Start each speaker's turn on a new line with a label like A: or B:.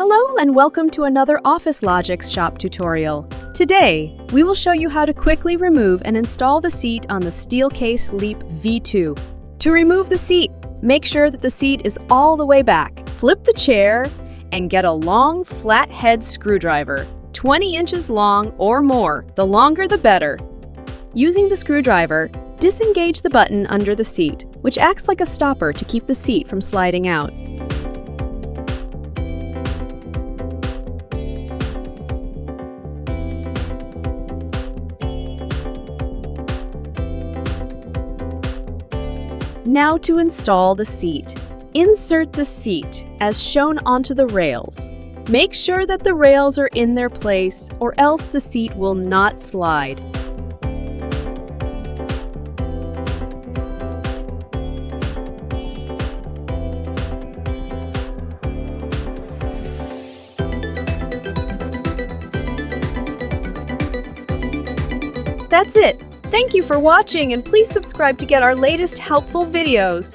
A: Hello and welcome to another OfficeLogix Shop tutorial. Today, we will show you how to quickly remove and install the seat on the Steelcase Leap V2. To remove the seat, make sure that the seat is all the way back. Flip the chair and get a long, flat head screwdriver, 20 inches long or more. The longer the better. Using the screwdriver, disengage the button under the seat, which acts like a stopper to keep the seat from sliding out. Now to install the seat. Insert the seat as shown onto the rails. Make sure that the rails are in their place or else the seat will not slide. That's it! Thank you for watching and please subscribe to get our latest helpful videos.